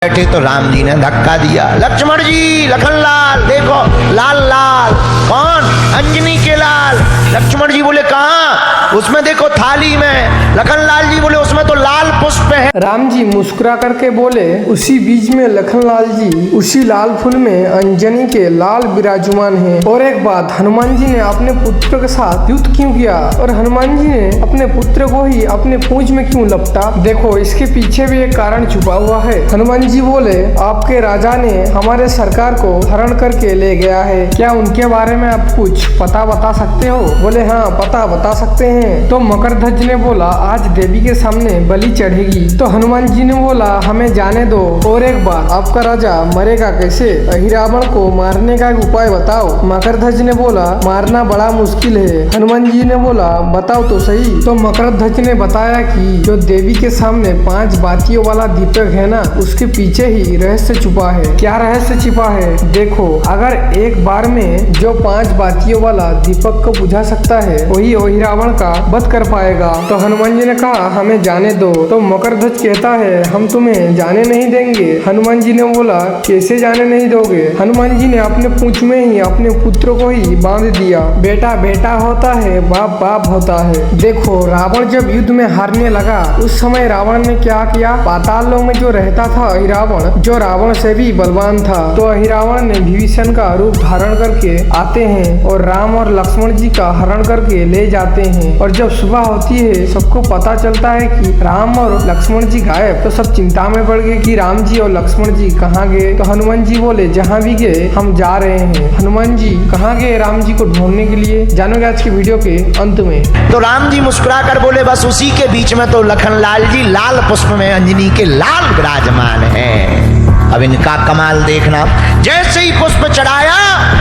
बैठे तो राम जी ने धक्का दिया। लक्ष्मण जी, लखनलाल देखो, लाल लाल। कौन? अंजनी के लाल। लक्ष्मण जी बोले कहाँ? उसमें देखो थाली में। लखनलाल जी बोले उसमें तो लाल पुष्प है। राम जी मुस्कुरा करके बोले, उसी बीज में लखनलाल जी, उसी लाल फूल में अंजनी के लाल विराजमान हैं। और एक बात, हनुमान जी ने अपने पुत्र के साथ युद्ध क्यों किया और हनुमान जी ने अपने पुत्र को ही अपने पूंछ में क्यों लपटा? देखो, इसके पीछे भी एक कारण छुपा हुआ है। हनुमान जी बोले, आपके राजा ने हमारे सरकार को हरण करके ले गया है, क्या उनके बारे में आप कुछ पता बता सकते हो? बोले हाँ, पता बता सकते हैं। तो मकरध्वज ने बोला, आज देवी के सामने बलि चढ़ेगी। तो हनुमान जी ने बोला, हमें जाने दो। और एक बात, आपका राजा मरेगा कैसे? अहिरावण को मारने का एक उपाय बताओ। मकरध्वज ने बोला, मारना बड़ा मुश्किल है। हनुमान जी ने बोला, बताओ तो सही। तो मकरध्वज ने बताया कि जो देवी के सामने 5 बातियों वाला दीपक है ना, उसके पीछे ही रहस्य छुपा है। क्या रहस्य छिपा है? देखो, अगर एक बार में जो 5 बातियों वाला दीपक को बुझा सकता है, वही अहिरावण का वध कर पाएगा। तो हनुमान जी ने कहा, हमें जाने दो। तो मकरध्वज कहता है, हम तुम्हें जाने नहीं देंगे। हनुमान जी ने बोला, कैसे जाने नहीं दोगे? हनुमान जी ने अपने पूंछ में ही अपने पुत्र को ही बांध दिया। बेटा बेटा होता है, बाप बाप होता है। देखो, रावण जब युद्ध में हारने लगा, उस समय रावण ने क्या किया? पाताल लोक में जो रहता था अहिरावण, जो रावण से भी बलवान था, तो अहिरावण ने विभीषण का रूप धारण करके आते हैं और राम और लक्ष्मण जी का हरण करके ले जाते हैं। और जब सुबह होती है, सबको पता चलता है कि राम और लक्ष्मण जी गायब। तो सब चिंता में पड़ गए कि राम जी और लक्ष्मण जी कहाँ गए? तो हनुमान जी बोले, जहाँ भी गए हम जा रहे हैं। हनुमान जी कहाँ गए राम जी को ढूंढने के लिए? जानोगे आज की वीडियो के अंत में। तो राम जी मुस्कुरा कर बोले, बस उसी के बीच में तो लखनलाल जी लाल पुष्प में अंजनी के लाल विराजमान है। अब इनका कमाल देखना। जैसे ही पुष्प चढ़ाया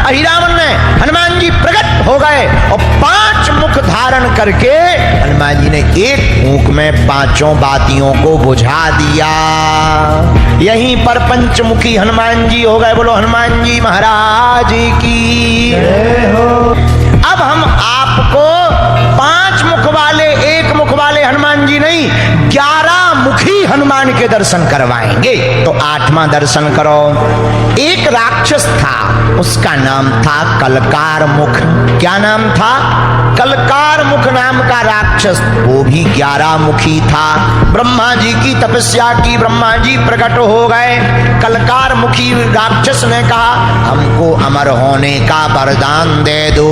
अहिरावण ने, हनुमान जी प्रकट हो गए और 5 मुख धारण करके हनुमान जी ने एक फूंक में 5 बातियों को बुझा दिया। यहीं पर पंचमुखी हनुमान जी हो गए। बोलो हनुमान जी महाराज की जय हो। अब हम आपको 5 मुख वाले, 1 मुख वाले हनुमान जी नहीं, 11 मुखी हनुमान के दर्शन करवाएंगे। तो 8वां दर्शन करो। एक राक्षस था, उसका नाम था कलकार मुख। क्या नाम था? कलकार मुख नाम का राक्षस। वो भी 11 मुखी था। ब्रह्मा जी की तपस्या की, ब्रह्मा जी प्रकट हो गए। कलकार मुखी राक्षस ने कहा, हमको अमर होने का वरदान दे दो।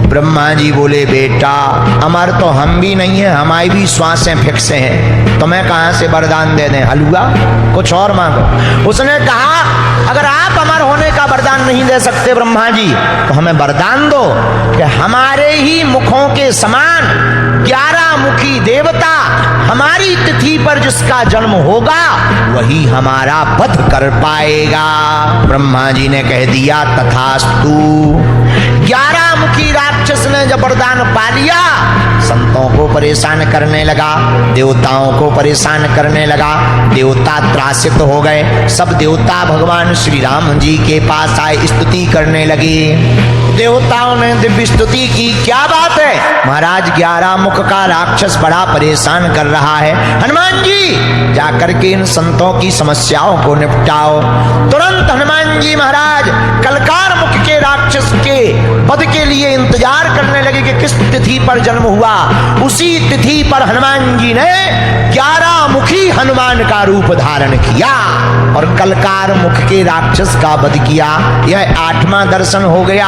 ब्रह्मा जी बोले, बेटा अमर तो हम भी नहीं है, हमारी भी श्वासें फिक्स हैं, तुम्हें कहां से वरदान दे दें? हलवा कुछ और मांगो। उसने कहा, अगर आप अमर होने का वरदान नहीं दे सकते ब्रह्मा जी, तो हमें वरदान दो कि हमारे ही मुखों के समान 11 मुखी देवता, हमारी तिथि पर जिसका जन्म होगा वही हमारा वध कर पाएगा। ब्रह्मा जी ने कह दिया, तथास्तु। 11 मुखी राक्षस ने जब वरदान पा लिया, संतों को परेशान करने लगा, देवताओं को परेशान करने लगा। देवता त्रासित हो गए। सब देवता भगवान श्री राम जी के पास आए, स्तुति करने लगे। देवताओं ने दिव्य स्तुति की। क्या बात है महाराज, 11 मुख का राक्षस बड़ा परेशान कर रहा है। हनुमान जी जाकर के इन संतों की समस्याओं को निपटाओ। तुरंत हनुमान जी महाराज कलकार मुख के राक्षस के वध के लिए इंतजार करने लगे कि किस तिथि पर जन्म हुआ। उसी तिथि पर हनुमान जी ने 11 मुखी हनुमान का रूप धारण किया और कलकार मुख के राक्षस का वध किया। यह 8वां दर्शन हो गया।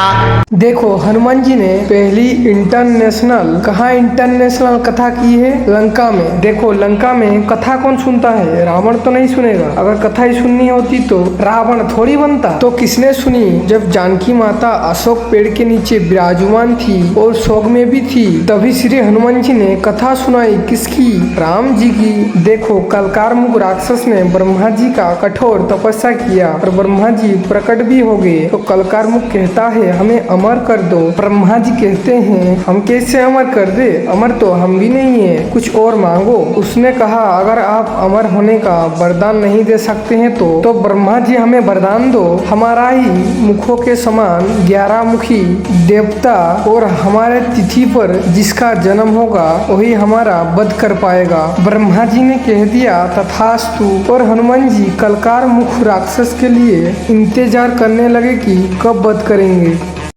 देखो, हनुमान जी ने पहली इंटरनेशनल, कहाँ इंटरनेशनल कथा की है? लंका में। देखो, लंका में कथा कौन सुनता है? रावण तो नहीं सुनेगा। अगर कथा ही सुननी होती तो रावण थोड़ी बनता। तो किसने सुनी? जब जानकी माता अशोक पेड़ के नीचे विराजमान थी और शोक में भी थी, तभी श्री हनुमान जी ने कथा सुनाई। किसकी? राम जी की। देखो, कलकार मुख राक्षस ने ब्रह्मा जी का कठोर तपस्या किया और ब्रह्मा जी प्रकट भी हो गए। तो कलकार मुख कहता है, हमें अमर कर दो। ब्रह्मा जी कहते हैं, हम कैसे अमर कर दे? अमर तो हम भी नहीं है, कुछ और मांगो। उसने कहा, अगर आप अमर होने का वरदान नहीं दे सकते हैं तो ब्रह्मा जी हमें वरदान दो, हमारा ही मुखों के समान भगवान 11 मुखी देवता और हमारे तिथि पर जिसका जन्म होगा वही हमारा वध कर पाएगा। ब्रह्मा जी ने कह दिया तथास्तु और हनुमान जी कलकार मुख राक्षस के लिए इंतजार करने लगे कि कब वध करेंगे।